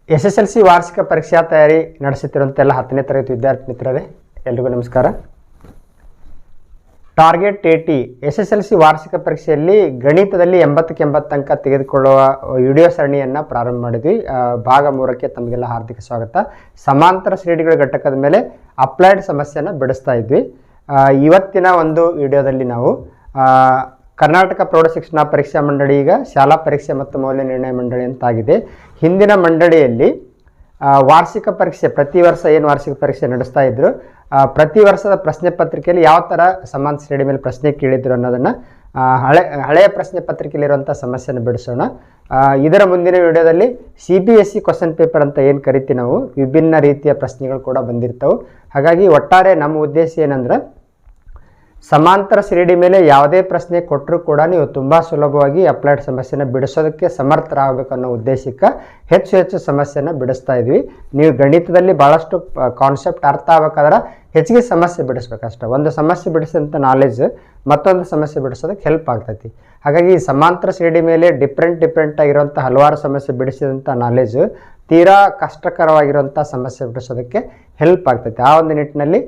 SSLC ವಾರ್ಷಿಕ ಪರೀಕ್ಷಾ ತಯಾರಿ ನಡೆಸುತ್ತಿರುವಂಥ ಎಲ್ಲ 10ನೇ ತರಗತಿ ವಿದ್ಯಾರ್ಥಿ ಮಿತ್ರರೇ ಎಲ್ಲರಿಗೂ ನಮಸ್ಕಾರ. ಟಾರ್ಗೆಟ್ AT SSLC ವಾರ್ಷಿಕ ಪರೀಕ್ಷೆಯಲ್ಲಿ ಗಣಿತದಲ್ಲಿ 80ಕ್ಕೆ 80 ಅಂಕ ತೆಗೆದುಕೊಳ್ಳುವ ವಿಡಿಯೋ ಸರಣಿಯನ್ನು ಪ್ರಾರಂಭ ಮಾಡಿದ್ವಿ. ಭಾಗ 3ಕ್ಕೆ ತಮಗೆಲ್ಲ ಹಾರ್ದಿಕ ಸ್ವಾಗತ. ಸಮಾಂತರ ಶ್ರೇಣಿಗಳ ಘಟಕದ ಮೇಲೆ ಅಪ್ಲೈಡ್ ಸಮಸ್ಯೆಯನ್ನು ಬಿಡಿಸ್ತಾ ಇದ್ವಿ. ಇವತ್ತಿನ ಒಂದು ವಿಡಿಯೋದಲ್ಲಿ ನಾವು ಕರ್ನಾಟಕ ಪ್ರೌಢಶಿಕ್ಷಣ ಪರೀಕ್ಷಾ ಮಂಡಳಿ ಈಗ ಶಾಲಾ ಪರೀಕ್ಷೆ ಮತ್ತು ಮೌಲ್ಯ ನಿರ್ಣಯ ಮಂಡಳಿ ಅಂತಾಗಿದೆ. ಹಿಂದಿನ ಮಂಡಳಿಯಲ್ಲಿ ವಾರ್ಷಿಕ ಪರೀಕ್ಷೆ ಪ್ರತಿ ವರ್ಷ ಏನು ವಾರ್ಷಿಕ ಪರೀಕ್ಷೆ ನಡೆಸ್ತಾ ಇದ್ರು, ಪ್ರತಿ ವರ್ಷದ ಪ್ರಶ್ನೆ ಪತ್ರಿಕೆಯಲ್ಲಿ ಯಾವ ಥರ ಸಮಾನ ಶ್ರೇಣಿ ಮೇಲೆ ಪ್ರಶ್ನೆ ಕೇಳಿದ್ರು ಅನ್ನೋದನ್ನು ಹಳೆಯ ಪ್ರಶ್ನೆ ಪತ್ರಿಕೆಯಲ್ಲಿರುವಂಥ ಸಮಸ್ಯೆಯನ್ನು ಬಿಡಿಸೋಣ. ಇದರ ಮುಂದಿನ ವಿಡಿಯೋದಲ್ಲಿ CBSE ಕ್ವಶನ್ ಪೇಪರ್ ಅಂತ ಏನು ಕರಿತೀವಿ ನಾವು, ವಿಭಿನ್ನ ರೀತಿಯ ಪ್ರಶ್ನೆಗಳು ಕೂಡ ಬಂದಿರ್ತವೆ. ಹಾಗಾಗಿ ಒಟ್ಟಾರೆ ನಮ್ಮ ಉದ್ದೇಶ ಏನಂದ್ರೆ ಸಮಾಂತರ ಶ್ರೇಣಿ ಮೇಲೆ ಯಾವುದೇ ಪ್ರಶ್ನೆ ಕೊಟ್ಟರೂ ಕೂಡ ನೀವು ತುಂಬ ಸುಲಭವಾಗಿ ಅಪ್ಲೈಡ್ ಸಮಸ್ಯೆನ ಬಿಡಿಸೋದಕ್ಕೆ ಸಮರ್ಥರಾಗಬೇಕು ಅನ್ನೋ ಉದ್ದೇಶಕ್ಕೆ ಹೆಚ್ಚು ಸಮಸ್ಯೆನ ಬಿಡಿಸ್ತಾ ಇದ್ವಿ. ನೀವು ಗಣಿತದಲ್ಲಿ ಭಾಳಷ್ಟು ಕಾನ್ಸೆಪ್ಟ್ ಅರ್ಥ ಆಗಬೇಕಾದ್ರೆ ಹೆಚ್ಚಿಗೆ ಸಮಸ್ಯೆ ಬಿಡಿಸ್ಬೇಕಷ್ಟೆ. ಒಂದು ಸಮಸ್ಯೆ ಬಿಡಿಸಿದಂಥ ನಾಲೆಜ್ ಮತ್ತೊಂದು ಸಮಸ್ಯೆ ಬಿಡಿಸೋದಕ್ಕೆ ಹೆಲ್ಪ್ ಆಗ್ತೈತಿ. ಹಾಗಾಗಿ ಈ ಸಮಾಂತರ ಶ್ರೇಣಿ ಮೇಲೆ ಡಿಫ್ರೆಂಟ್ ಆಗಿರುವಂಥ ಹಲವಾರು ಸಮಸ್ಯೆ ಬಿಡಿಸಿದಂಥ ನಾಲೆಜ್ ತೀರಾ ಕಷ್ಟಕರವಾಗಿರುವಂಥ ಸಮಸ್ಯೆ ಬಿಡಿಸೋದಕ್ಕೆ ಹೆಲ್ಪ್ ಆಗ್ತೈತಿ. ಆ ಒಂದು ನಿಟ್ಟಿನಲ್ಲಿ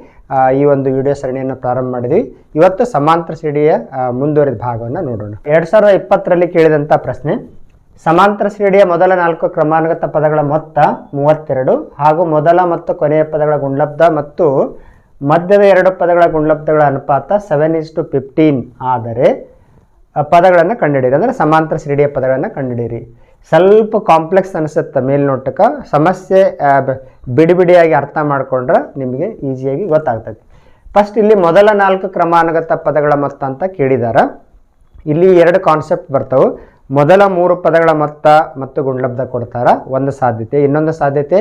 ಈ ಒಂದು ವಿಡಿಯೋ ಸರಣಿಯನ್ನು ಪ್ರಾರಂಭ ಮಾಡಿದ್ವಿ. ಇವತ್ತು ಸಮಾಂತರ ಶ್ರೇಣಿಯ ಮುಂದುವರಿದ ಭಾಗವನ್ನು ನೋಡೋಣ. 2020ರಲ್ಲಿ ಕೇಳಿದಂಥ ಪ್ರಶ್ನೆ, ಸಮಾಂತರ ಶ್ರೇಣಿಯ ಮೊದಲ 4 ಕ್ರಮಾನುಗತ ಪದಗಳ ಮೊತ್ತ 32 ಹಾಗೂ ಮೊದಲ ಮತ್ತು ಕೊನೆಯ ಪದಗಳ ಗುಣಲಬ್ಧ ಮತ್ತು ಮಧ್ಯದ 2 ಪದಗಳ ಗುಣಲಬ್ಧಗಳ ಅನುಪಾತ 7:15 ಆದರೆ ಪದಗಳನ್ನು ಕಂಡುಹಿಡಿಯಿರಿ. ಅಂದರೆ ಸಮಾಂತರ ಶ್ರೇಣಿಯ ಪದಗಳನ್ನು ಕಂಡುಹಿಡಿಯಿರಿ. ಸ್ವಲ್ಪ ಕಾಂಪ್ಲೆಕ್ಸ್ ಅನಿಸುತ್ತೆ ಮೇಲ್ನೋಟಕ್ಕೆ, ಸಮಸ್ಯೆ ಬಿಡಿಯಾಗಿ ಅರ್ಥ ಮಾಡಿಕೊಂಡ್ರೆ ನಿಮಗೆ ಈಸಿಯಾಗಿ ಗೊತ್ತಾಗ್ತದೆ. ಫಸ್ಟ್ ಇಲ್ಲಿ ಮೊದಲ 4 ಕ್ರಮಾನುಗತ ಪದಗಳ ಮೊತ್ತ ಅಂತ ಕೇಳಿದಾರ. ಇಲ್ಲಿ 2 ಕಾನ್ಸೆಪ್ಟ್ ಬರ್ತವೆ. ಮೊದಲ 3 ಪದಗಳ ಮೊತ್ತ ಮತ್ತು ಗುಣಲಬ್ಧ ಕೊಡ್ತಾರ, ಒಂದು ಸಾಧ್ಯತೆ. ಇನ್ನೊಂದು ಸಾಧ್ಯತೆ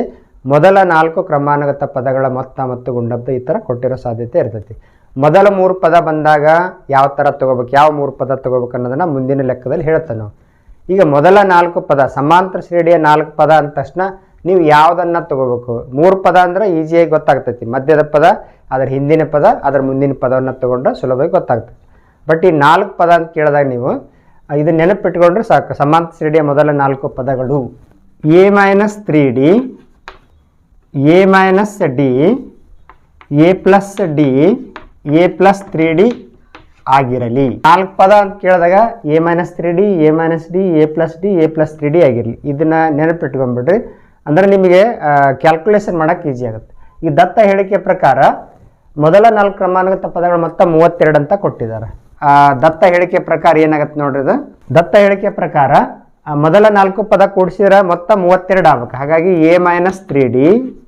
ಮೊದಲ 4 ಕ್ರಮಾನುಗತ ಪದಗಳ ಮೊತ್ತ ಮತ್ತು ಗುಣಲಬ್ಧ ಈ ಥರ ಕೊಟ್ಟಿರೋ ಸಾಧ್ಯತೆ ಇರ್ತೈತಿ. ಮೊದಲ 3 ಪದ ಬಂದಾಗ ಯಾವ ಥರ ತೊಗೋಬೇಕು, ಯಾವ 3 ಪದ ತೊಗೋಬೇಕು ಅನ್ನೋದನ್ನು ಮುಂದಿನ ಲೆಕ್ಕದಲ್ಲಿ ಹೇಳ್ತೇವೆ ನಾವು. ಈಗ ಮೊದಲ 4 ಪದ ಸಮಾಂತರ ಶ್ರೇಣಿಯ 4 ಪದ ಅಂದ ತಕ್ಷಣ ನೀವು ಯಾವುದನ್ನು ತೊಗೋಬೇಕು. 3 ಪದ ಅಂದರೆ ಈಸಿಯಾಗಿ ಗೊತ್ತಾಗ್ತೈತಿ. ಮಧ್ಯದ ಪದ, ಅದರ ಹಿಂದಿನ ಪದ, ಅದರ ಮುಂದಿನ ಪದವನ್ನು ತೊಗೊಂಡ್ರೆ ಸುಲಭವಾಗಿ ಗೊತ್ತಾಗ್ತದೆ. ಬಟ್ ಈ 4 ಪದ ಅಂತ ಕೇಳಿದಾಗ ನೀವು ಇದು ನೆನಪಿಟ್ಕೊಂಡ್ರೆ ಸಾಕು. ಸಮಾಂತರ ಶ್ರೇಣಿಯ ಮೊದಲ 4 ಪದಗಳು A-3D, A-D, A+D, A+3D ಆಗಿರಲಿ. 4 ಪದ ಅಂತ ಕೇಳಿದಾಗ A-3D, A-D, A+D, A+3D ಆಗಿರಲಿ. ಇದನ್ನು ನೆನಪಿಟ್ಕೊಂಡ್ಬಿಡ್ರಿ. ಅಂದರೆ ನಿಮಗೆ ಕ್ಯಾಲ್ಕುಲೇಷನ್ ಮಾಡೋಕ್ಕೆ ಈಸಿ ಆಗುತ್ತೆ. ಈ ದತ್ತ ಹೇಳಿಕೆ ಪ್ರಕಾರ ಮೊದಲ 4 ಕ್ರಮಾನುಗತ ಪದಗಳು ಮೊತ್ತ 32 ಅಂತ ಕೊಟ್ಟಿದ್ದಾರೆ. ದತ್ತ ಹೇಳಿಕೆ ಪ್ರಕಾರ ಏನಾಗುತ್ತೆ ನೋಡ್ರಿ. ಇದು ದತ್ತ ಹೇಳಿಕೆ ಪ್ರಕಾರ ಮೊದಲ 4 ಪದ ಕೂಡಿಸಿದ್ರೆ ಮೊತ್ತ 32 ಆಗ್ಬೇಕು. ಹಾಗಾಗಿ A-3D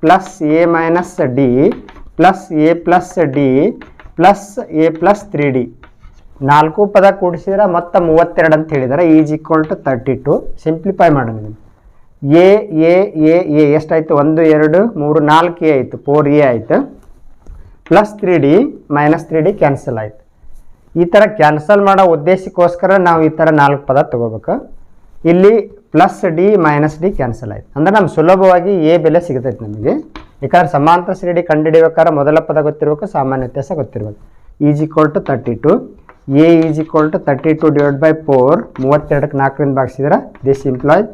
plus A-D plus A+D plus A+3D 4 ಪದ ಕೂಡಿಸಿದ್ರೆ ಮೊತ್ತ 32 ಅಂತ ಹೇಳಿದ್ದಾರೆ. =32. ಸಿಂಪ್ಲಿಫೈ ಮಾಡೋಣ. ಎ ಎಷ್ಟಾಯಿತು? 1 2 3 4 ಎ ಆಯಿತು, 4A ಆಯಿತು. Plus 3D minus 3D cancel ಆಯಿತು. ಈ ಥರ ಕ್ಯಾನ್ಸಲ್ ಮಾಡೋ ಉದ್ದೇಶಕ್ಕೋಸ್ಕರ ನಾವು ಈ ಥರ 4 ಪದ ತೊಗೋಬೇಕು. ಇಲ್ಲಿ plus D minus D cancel ಆಯಿತು. ಅಂದರೆ ನಮ್ಗೆ ಸುಲಭವಾಗಿ ಎ ಬೆಲೆ ಸಿಗ್ತೈತೆ ನಮಗೆ. ಯಾಕಂದ್ರೆ ಸಮಾಂತರ ಶ್ರೇಣಿ ಕಂಡುಹಿಡಿಬೇಕಾದ್ರೆ ಮೊದಲ ಪದ ಗೊತ್ತಿರಬೇಕು, ಸಾಮಾನ್ಯ ವ್ಯತ್ಯಾಸ ಗೊತ್ತಿರಬೇಕು. =32. A =32 / 4. 32ಕ್ಕೆ 4ರಿಂದ ಭಾಗಿಸಿದ್ರೆ ದಿಸ್ ಇಂಪ್ಲಾಯ್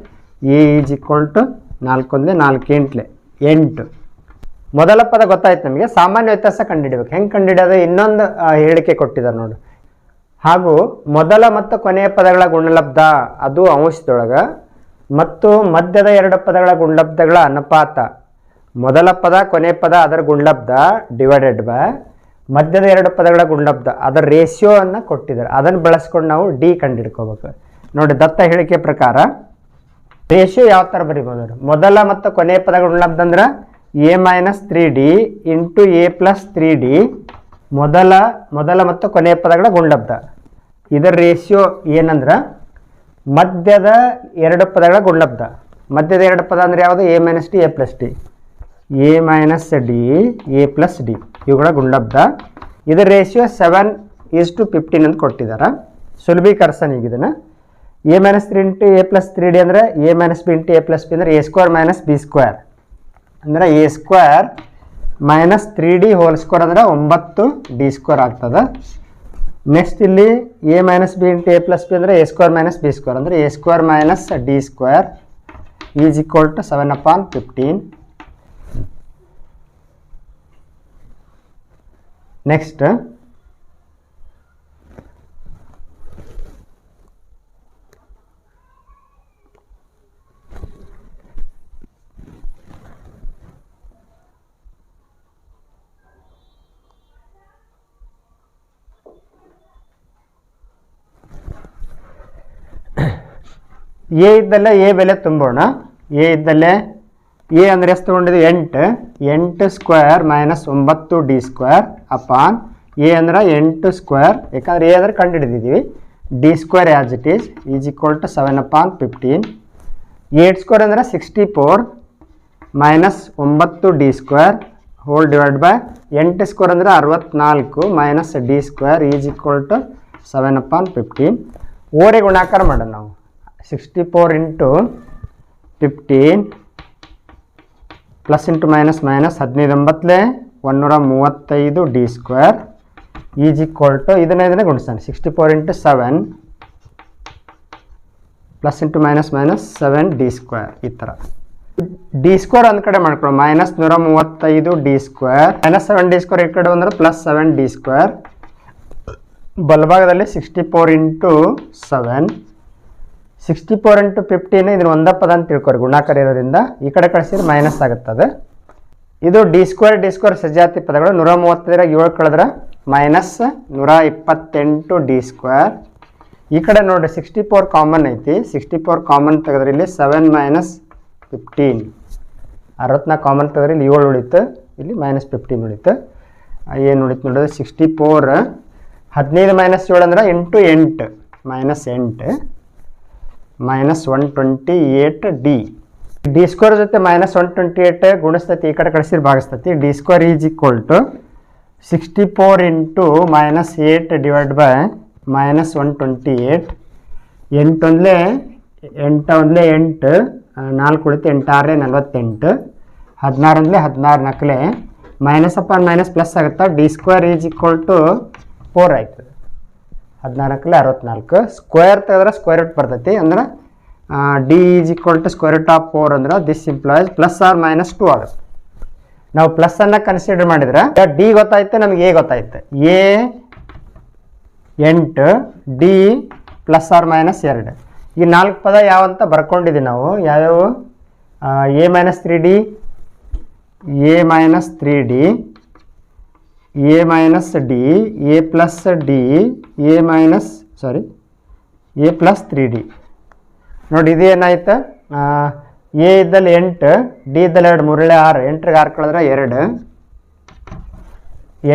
A =4 4 8. ಮೊದಲ ಪದ ಗೊತ್ತಾಯ್ತು ನಮಗೆ. ಸಾಮಾನ್ಯ ವ್ಯತ್ಯಾಸ ಕಂಡುಹಿಡಿಬೇಕು. ಹೆಂಗೆ ಕಂಡುಹಿಡಿಯೋದು? ಇನ್ನೊಂದು ಹೇಳಿಕೆ ಕೊಟ್ಟಿದ್ದಾರೆ ನೋಡಿ. ಹಾಗೂ ಮೊದಲ ಮತ್ತು ಕೊನೆಯ ಪದಗಳ ಗುಣಲಬ್ಧ ಅದು ಅಂಶದೊಳಗೆ ಮತ್ತು ಮಧ್ಯದ 2 ಪದಗಳ ಗುಣಲಬ್ಧಗಳ ಅನುಪಾತ. ಮೊದಲ ಪದ ಕೊನೆಯ ಪದ ಅದರ ಗುಣಲಬ್ಧ ಡಿವೈಡೆಡ್ ಬೈ ಮಧ್ಯದ 2 ಪದಗಳ ಗುಣಲಬ್ಧ ಅದರ ರೇಷಿಯೋವನ್ನು ಕೊಟ್ಟಿದ್ದಾರೆ. ಅದನ್ನು ಬಳಸ್ಕೊಂಡು ನಾವು D ಕಂಡುಹಿಡ್ಕೋಬೇಕು. ನೋಡಿ, ದತ್ತ ಹೇಳಿಕೆ ಪ್ರಕಾರ ರೇಷಿಯೋ ಯಾವ ಥರ ಬರೀಬೋದು? ಮೊದಲ ಮತ್ತು ಕೊನೆಯ ಪದಗಳ ಗುಣಲಬ್ಧ ಅಂದ್ರೆ A-3D ಇಂಟು A+3D ಮೊದಲ ಮತ್ತು ಕೊನೆಯ ಪದಗಳ ಗುಣಲಬ್ಧ. ಇದರ ರೇಷಿಯೋ ಏನಂದ್ರೆ ಮಧ್ಯದ 2 ಪದಗಳ ಗುಣಲಬ್ಧ. ಮಧ್ಯದ 2 ಪದ ಅಂದರೆ ಯಾವುದು? A-D, A+D. A-D, A+D ಇವುಗಳ ಗುಣಲಬ್ಧ. ಇದರ ರೇಷಿಯೋ 7:15 ಅಂತ ಕೊಟ್ಟಿದ್ದಾರೆ. ಸುಲಭೀಕರಿಸೋಣ ಈಗ ಇದನ್ನು. A-3 ಇಂಟು A+3D ಅಂದರೆ A-B ಇಂಟು A+B ಅಂದರೆ A² - B² ಅಂದರೆ A² - 3D ಹೋಲ್ ಸ್ಕ್ವೇರ್ ಅಂದರೆ 9D² ಆಗ್ತದೆ. ನೆಕ್ಸ್ಟ್ ಇಲ್ಲಿ A - B ಇಂಟು A+B ಅಂದರೆ A² - B² ಅಂದರೆ A² - D² is equal to 7/15. Next a ಇದ್ದಲ್ಲೇ ಎ ಬೆಲೆ ತುಂಬೋಣ. ಎ ಇದ್ದಲ್ಲೇ ಎ ಅಂದರೆ ಎಷ್ಟು ತೊಗೊಂಡಿದ್ದು 8 square minus 9d² upon A ಅಂದ್ರೆ 8 ಸ್ಕ್ವೇರ್, ಯಾಕಂದ್ರೆ ಎ ಅಂದರೆ ಕಂಡು ಹಿಡಿದಿದ್ದೀವಿ. d² as it is equal to 7/15. 8 square ಅಂದರೆ 64 minus 9d² whole divide by 8 square ಅಂದರೆ 64 minus d² is equal to 7/15. ಓರೆ ಗುಣಾಕಾರ ಮಾಡೋಣ ನಾವು. 64 into 15 plus into minus minus 15 135d² is equal to ಇದನ್ನೇ ಗುಣಿಸ್ತಾನೆ. 64 into 7 plus into minus minus 7d². ಈ ಥರ d² ಒಂದು ಕಡೆ ಮಾಡ್ಕೊಳ್ಳೋ, ಮೈನಸ್ 135d² ಮೈನಸ್ 7d² ಈ ಕಡೆ ಬಂದರೆ ಪ್ಲಸ್ 7d². ಬಲಭಾಗದಲ್ಲಿ 64 ಇಂಟು 7 64 ಇಂಟು 15 ಇದನ್ನು ಒಂದ ಪದ ಅಂತ ತಿಳ್ಕೊರಿ, ಗುಣಾಕಾರ ಇರೋದ್ರಿಂದ ಈ ಕಡೆ ಕಳಿಸಿದ್ರೆ ಮೈನಸ್ ಆಗುತ್ತದೆ. ಇದು d² ಸಜಾತಿ ಪದಗಳು. 135 7 ಕಳೆದ್ರೆ ಮೈನಸ್ 128d². ಈ ಕಡೆ ನೋಡಿರಿ 64 ಕಾಮನ್ ಐತಿ. 64 ಕಾಮನ್ ತೆಗೆದ್ರೆ ಇಲ್ಲಿ 7 ಮೈನಸ್ 15 64 ಕಾಮನ್ ತೆಗೆದ್ರೆ ಇಲ್ಲಿ 7 ಉಳಿತು, ಇಲ್ಲಿ ಮೈನಸ್ 15 ಉಳಿತು. ಏನು ಉಳಿತು ನೋಡಿದ್ರೆ 64 15 ಮೈನಸ್ 7 ಅಂದ್ರೆ into 8 minus 8 minus 128d. d² ಜೊತೆ ಮೈನಸ್ 128 ಗುಣಿಸ್ತೈತಿ, ಈ ಕಡೆ ಕಳಿಸಿದ್ರೆ ಭಾಗಿಸ್ತೈತಿ. d² is equal to 64 into minus 8 divide by minus 128. 8 ಒಂದಲೇ 8 4 ಉಳಿತು, 8 6 48 16 ಒಂದಲೇ 16 4 ಮೈನಸ್ ಅಪಾನ್ ಮೈನಸ್ ಪ್ಲಸ್ ಆಗುತ್ತೆ. d² ಈಸ್ ಈಕ್ವಲ್ ಟು 4 ಆಯ್ತದೆ. 16 64 ಸ್ಕ್ವೇರ್ ತೆಗೆದ್ರೆ ಸ್ಕ್ವೇರ್ ರೂಟ್ ಬರ್ತೈತಿ. ಅಂದ್ರೆ D is equal to square root of 4 ಅಂದ್ರೆ this implies plus or minus 2 ಆಗುತ್ತೆ. ನಾವು ಪ್ಲಸ್ ಅನ್ನ ಕನ್ಸಿಡರ್ ಮಾಡಿದ್ರೆ ಡಿ ಗೊತ್ತಾಯ್ತು, ನಮಗೆ ಎ ಗೊತ್ತಾಯ್ತು. A 8 D plus or minus 2. ಈ 4 ಪದ ಯಾವಂತ ಬರ್ಕೊಂಡಿದ್ದೀವಿ ನಾವು. ಯಾವ್ಯಾವು? A minus 3d, A minus 3d, A minus D, A plus D, A plus 3d. ನೋಡಿ ಇದು ಏನಾಯ್ತು, ಎ ಇದ್ದಲ್ಲಿ 8, ಡಿ ಇದ್ದಲ್ಲಿ 2 3 6 8ಗೆ 6 ಕಳೆದ್ರೆ 2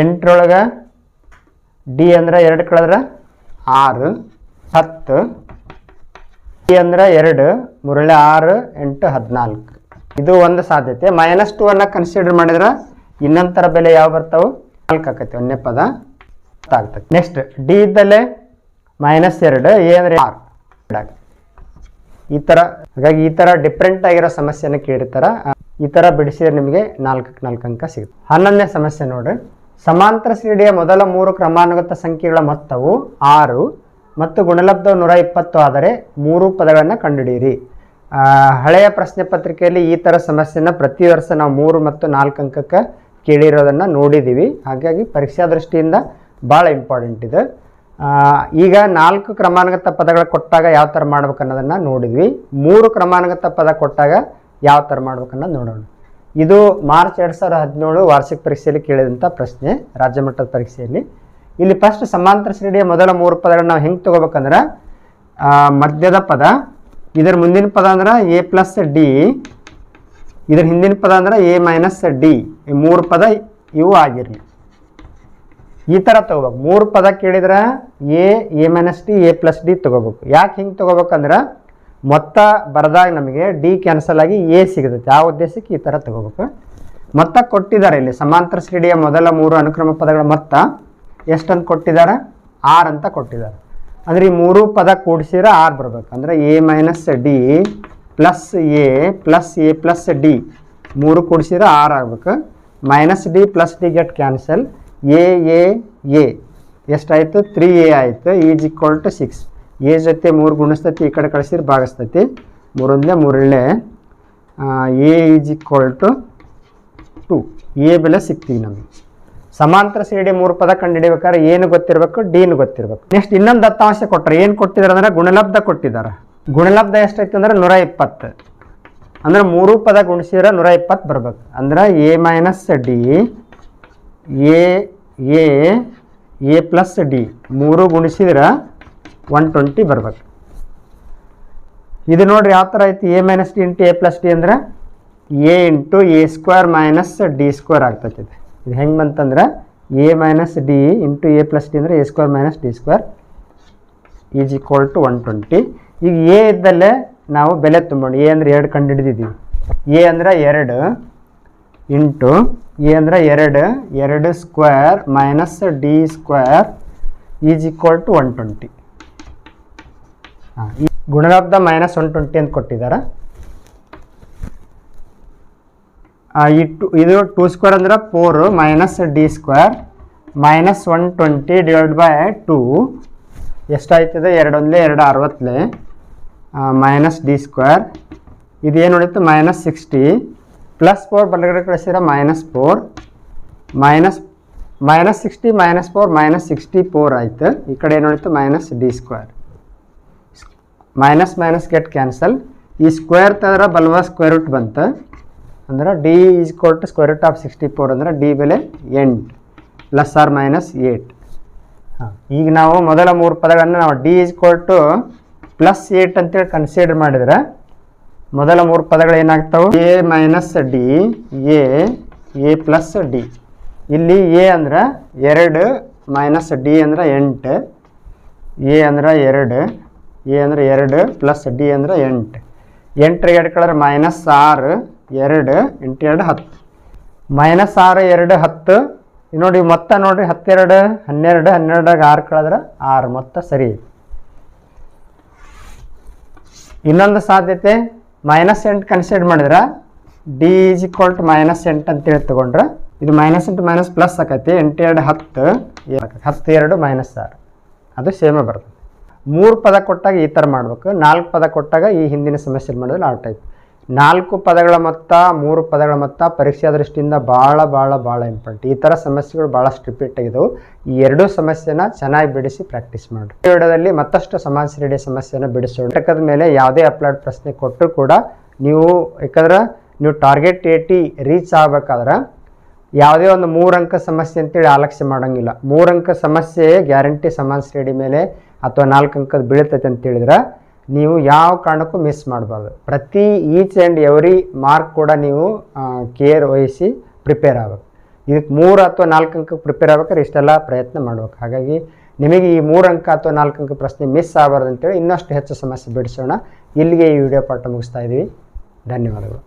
8ರೊಳಗೆ ಡಿ ಅಂದ್ರೆ 2 ಕಳೆದ್ರೆ 6 10 ಡಿ ಅಂದ್ರೆ 2 3 6 8 14. ಇದು ಒಂದು ಸಾಧ್ಯತೆ. ಮೈನಸ್ 2 ಅನ್ನ ಕನ್ಸಿಡರ್ ಮಾಡಿದ್ರೆ ಇನ್ನೊಂಥರ ಬೆಲೆ ಯಾವ ಬರ್ತಾವೆ? 4 ಆಕೈತಿ, ಒಂದೇ ಪದ ಆಗ್ತದೆ. ನೆಕ್ಸ್ಟ್ ಡಿ ಇದ್ದಲ್ಲೇ ಮೈನಸ್ 2, ಎ ಅಂದರೆ 6 ಈ ಥರ. ಹಾಗಾಗಿ ಈ ಥರ ಡಿಫ್ರೆಂಟ್ ಆಗಿರೋ ಸಮಸ್ಯೆನ ಕೇಳಿರ್ತಾರ. ಈ ಥರ ಬಿಡಿಸಿದ್ರೆ ನಿಮಗೆ 4 ಅಂಕ ಸಿಗುತ್ತೆ. 11ನೇ ಸಮಸ್ಯೆ ನೋಡ್ರಿ. ಸಮಾಂತರ ಶ್ರೇಣಿಯ ಮೊದಲ 3 ಕ್ರಮಾನುಗತ ಸಂಖ್ಯೆಗಳ ಮೊತ್ತವು 6 ಮತ್ತು ಗುಣಲಬ್ಧವು 120 ಆದರೆ 3 ಪದಗಳನ್ನು ಕಂಡುಹಿಡಿಯಿರಿ. ಹಳೆಯ ಪ್ರಶ್ನೆ ಪತ್ರಿಕೆಯಲ್ಲಿ ಈ ಥರ ಸಮಸ್ಯೆನ ಪ್ರತಿ ವರ್ಷ ನಾವು 3 ಮತ್ತು 4 ಅಂಕಕ್ಕೆ ಕೇಳಿರೋದನ್ನು ನೋಡಿದ್ದೀವಿ. ಹಾಗಾಗಿ ಪರೀಕ್ಷಾ ದೃಷ್ಟಿಯಿಂದ ಭಾಳ ಇಂಪಾರ್ಟೆಂಟ್ ಇದೆ. ಈಗ 4 ಕ್ರಮಾನುಗತ ಪದಗಳು ಕೊಟ್ಟಾಗ ಯಾವ ಥರ ಮಾಡ್ಬೇಕು ಅನ್ನೋದನ್ನು ನೋಡಿದ್ವಿ. 3 ಕ್ರಮಾನುಗತ ಪದ ಕೊಟ್ಟಾಗ ಯಾವ ಥರ ಮಾಡ್ಬೇಕು ಅನ್ನೋದು ನೋಡೋಣ. ಇದು ಮಾರ್ಚ್ 2017 ವಾರ್ಷಿಕ ಪರೀಕ್ಷೆಯಲ್ಲಿ ಕೇಳಿದಂಥ ಪ್ರಶ್ನೆ, ರಾಜ್ಯ ಮಟ್ಟದ ಪರೀಕ್ಷೆಯಲ್ಲಿ. ಇಲ್ಲಿ ಫಸ್ಟ್ ಸಮಾಂತರ ಶ್ರೇಣಿಯ ಮೊದಲ 3 ಪದಗಳನ್ನ ನಾವು ಹೆಂಗೆ ತೊಗೋಬೇಕಂದ್ರೆ, ಮಧ್ಯದ ಪದ, ಇದರ ಮುಂದಿನ ಪದ ಅಂದ್ರೆ ಎ ಪ್ಲಸ್ ಡಿ, ಇದರ ಹಿಂದಿನ ಪದ ಅಂದ್ರೆ ಎ ಮೈನಸ್ ಡಿ. ಈ 3 ಪದ ಇವು ಆಗಿರಲಿ. ಈ ಥರ ತೊಗೋಬೇಕು. 3 ಪದ ಕೇಳಿದ್ರೆ A minus D, A plus D ತೊಗೋಬೇಕು. ಯಾಕೆ ಹಿಂಗೆ ತೊಗೋಬೇಕಂದ್ರೆ ಮೊತ್ತ ಬರೆದಾಗ ನಮಗೆ ಡಿ ಕ್ಯಾನ್ಸಲ್ ಆಗಿ ಎ ಸಿಗುತ್ತೆ. ಆ ಉದ್ದೇಶಕ್ಕೆ ಈ ಥರ ತೊಗೋಬೇಕು. ಮೊತ್ತ ಕೊಟ್ಟಿದ್ದಾರೆ ಇಲ್ಲಿ. ಸಮಾಂತರ ಶ್ರೇಣಿಯ ಮೊದಲ 3 ಅನುಕ್ರಮ ಪದಗಳ ಮೊತ್ತ ಎಷ್ಟಂತ ಕೊಟ್ಟಿದ್ದಾರೆ? 6 ಅಂತ ಕೊಟ್ಟಿದ್ದಾರೆ. ಅಂದರೆ ಈ 3 ಪದ ಕೂಡಿಸಿದ್ರೆ 6 ಬರಬೇಕು. ಅಂದರೆ A minus D plus A plus d 3 ಕೂಡಿಸಿದ್ರೆ 6 ಆಗಬೇಕು. Minus D plus D get cancel. A ಎಷ್ಟಾಯಿತು? 3a ಆಯಿತು. Is equal to 6. ಎ ಜೊತೆ 3 ಗುಣಿಸ್ತೈತಿ, ಈ ಕಡೆ ಕಳಿಸಿದ್ರೆ ಭಾಗಿಸ್ತೈತಿ. 3 1 3 A is equal to 2 A ಬೆಲೆ ಸಿಗ್ತೀವಿ ನಮಗೆ. ಸಮಾಂತರ ಶ್ರೇಣಿ 3 ಪದ ಕಂಡುಹಿಡಿಬೇಕಾದ್ರೆ ಏನು ಗೊತ್ತಿರಬೇಕು, ಡಿನು ಗೊತ್ತಿರಬೇಕು. ನೆಕ್ಸ್ಟ್ ಇನ್ನೊಂದು ದತ್ತಾಂಶ ಕೊಟ್ಟರೆ ಏನು ಕೊಟ್ಟಿದ್ದಾರೆ ಅಂದರೆ ಗುಣಲಬ್ಧ ಕೊಟ್ಟಿದ್ದಾರೆ. ಗುಣಲಬ್ಧ ಎಷ್ಟೈತೆ ಅಂದರೆ 120. ಅಂದ್ರೆ 3 ಪದ ಗುಣಿಸಿದ್ರೆ 120 ಬರ್ಬೇಕು. ಅಂದ್ರೆ a minus D A plus d 3 ಗುಣಿಸಿದ್ರೆ 120 ಬರ್ಬೇಕು. ಇದು ನೋಡ್ರಿ ಯಾವ ಥರ ಐತಿ, a minus d into a plus d ಅಂದ್ರೆ a into a square minus D square ಆಗ್ತೈತಿ. ಇದು ಹೆಂಗೆ ಬಂತಂದ್ರೆ a minus d into a plus d ಅಂದರೆ a square minus D square is equal to 120. ಈಗ ಎ ಇದ್ದಲ್ಲೇ ನಾವು ಬೆಲೆ ತುಂಬೋಣ. ಎ ಅಂದರೆ 2 ಕಂಡು ಹಿಡಿದಿದ್ದೀವಿ. ಎ ಅಂದರೆ 2 ಇಂಟು ಎ ಅಂದರೆ 2 square minus D square is equal to 120. ಈ ಗುಣಲಬ್ಧ ಮೈನಸ್ 120 ಅಂತ ಕೊಟ್ಟಿದ್ದಾರೆ. ಇದು 2 ಸ್ಕ್ವೇರ್ ಅಂದ್ರೆ 4 minus D square minus 120 divide by 2 ಎಷ್ಟಾಯ್ತದೆ, 2 1 2 60 minus D square. ಇದೇನು ಉಳಿತು ಮೈನಸ್ 60 ಪ್ಲಸ್ 4 ಬಲಗಡೆ ಕಳಿಸಿದ್ರೆ ಮೈನಸ್ 4 ಮೈನಸ್ 60 ಮೈನಸ್ 4 ಮೈನಸ್ 64 ಆಯ್ತು. ಈ ಕಡೆ ಏನು ಉಳಿತು minus D square. Minus minus get cancel. ಈ ಸ್ಕ್ವೇರ್ ತೆಗೆದ್ರೆ ಬಲ್ವ ಸ್ಕ್ವೇರ್ ರೂಟ್ ಬಂತು. ಅಂದ್ರೆ D is equal to square root of 64 ಅಂದರೆ ಡಿ ಬೆಲೆ 8 ಪ್ಲಸ್ ಆರ್ ಮೈನಸ್ 8. ಈಗ ನಾವು ಮೊದಲ 3 ಪದಗಳನ್ನು ನಾವು d is equal to plus 8 ಅಂತೇಳಿ ಕನ್ಸಿಡರ್ ಮಾಡಿದ್ರೆ ಮೊದಲ 3 ಪದಗಳು ಏನಾಗ್ತಾವೆ, a minus D A plus d. ಇಲ್ಲಿ ಎ ಅಂದ್ರೆ 2 ಮೈನಸ್ ಡಿ ಅಂದ್ರೆ 8, ಎ ಅಂದ್ರೆ 2 ಪ್ಲಸ್ ಡಿ ಅಂದ್ರೆ 8. 8 2 ಕಳೆದ್ರೆ ಮೈನಸ್ 6 2 ಇಂಟು 2 10 ಮೈನಸ್ 6 2 10. ನೋಡಿ ಮೊತ್ತ ನೋಡಿರಿ 10 2 12 12 6 ಕಳೆದ್ರೆ 6 ಮೊತ್ತ ಸರಿ. ಇನ್ನೊಂದು ಸಾಧ್ಯತೆ ಮೈನಸ್ 8 ಕನ್ಸಿಡರ್ ಮಾಡಿದ್ರೆ D is equal to minus 8 ಅಂತೇಳಿ ತೊಗೊಂಡ್ರೆ ಇದು ಮೈನಸ್ ಇಂಟು ಮೈನಸ್ ಪ್ಲಸ್ ಆಕೈತಿ. 8 2 10 10 2 ಮೈನಸ್ 6 ಅದು ಸೇಮೇ ಬರ್ತದೆ. 3 ಪದ ಕೊಟ್ಟಾಗ ಈ ಥರ ಮಾಡಬೇಕು. 4 ಪದ ಕೊಟ್ಟಾಗ ಈ ಹಿಂದಿನ ಸಮಸ್ಯೆ ಮಾಡಿದ್ರೆ ಆ ಟೈಪ್. 4 ಪದಗಳ ಮೊತ್ತ 3 ಪದಗಳ ಮೊತ್ತ ಪರೀಕ್ಷೆಯ ದೃಷ್ಟಿಯಿಂದ ಭಾಳ ಇಂಪಾರ್ಟೆಂಟ್. ಈ ಥರ ಸಮಸ್ಯೆಗಳು ಭಾಳಷ್ಟು ರಿಪೀಟ್ ಆಗಿದ್ದವು. ಈ 2 ಸಮಸ್ಯೆನ ಚೆನ್ನಾಗಿ ಬಿಡಿಸಿ ಪ್ರಾಕ್ಟೀಸ್ ಮಾಡಿ. ಈ ವಿಡಿಯೋದಲ್ಲಿ ಮತ್ತಷ್ಟು ಸಮಾನ ಶ್ರೇಣಿಯ ಸಮಸ್ಯೆಯನ್ನು ಬಿಡಿಸೋಣ. ಘಟಕದ ಮೇಲೆ ಯಾವುದೇ ಅಪ್ಲೈಡ್ ಪ್ರಶ್ನೆ ಕೊಟ್ಟರು ಕೂಡ ನೀವು ಯಾಕಂದ್ರೆ ನೀವು ಟಾರ್ಗೆಟ್ 80 ರೀಚ್ ಆಗಬೇಕಾದ್ರೆ ಯಾವುದೇ ಒಂದು 3 ಅಂಕ ಸಮಸ್ಯೆ ಅಂತೇಳಿ ಆಲಕ್ಷ್ಯ ಮಾಡೋಂಗಿಲ್ಲ. 3 ಅಂಕ ಸಮಸ್ಯೆ ಗ್ಯಾರಂಟಿ ಸಮಾನ ಶ್ರೇಣಿ ಮೇಲೆ ಅಥವಾ 4 ಅಂಕದ ಬೀಳ್ತೈತೆ ಅಂತೇಳಿದ್ರೆ ನೀವು ಯಾವ ಕಾರಣಕ್ಕೂ ಮಿಸ್ ಮಾಡಬಾರ್ದು. ಪ್ರತಿ ಈಚ್ ಆ್ಯಂಡ್ ಎವ್ರಿ ಮಾರ್ಕ್ ಕೂಡ ನೀವು ಕೇರ್ ವಹಿಸಿ ಪ್ರಿಪೇರ್ ಆಗಬೇಕು. ಇದಕ್ಕೆ 3 ಅಥವಾ 4 ಅಂಕಕ್ಕೆ ಪ್ರಿಪೇರ್ ಆಗ್ಬೇಕಾದ್ರೆ ಇಷ್ಟೆಲ್ಲ ಪ್ರಯತ್ನ ಮಾಡ್ಬೇಕು. ಹಾಗಾಗಿ ನಿಮಗೆ ಈ 3 ಅಂಕ ಅಥವಾ 4 ಅಂಕ ಪ್ರಶ್ನೆ ಮಿಸ್ ಆಗಬಾರ್ದು ಅಂತೇಳಿ ಇನ್ನಷ್ಟು ಹೆಚ್ಚು ಸಮಸ್ಯೆ ಬಿಡಿಸೋಣ. ಇಲ್ಲಿಗೆ ಈ ವಿಡಿಯೋ ಪಾಠ ಮುಗಿಸ್ತಾ ಇದ್ದೀವಿ. ಧನ್ಯವಾದಗಳು.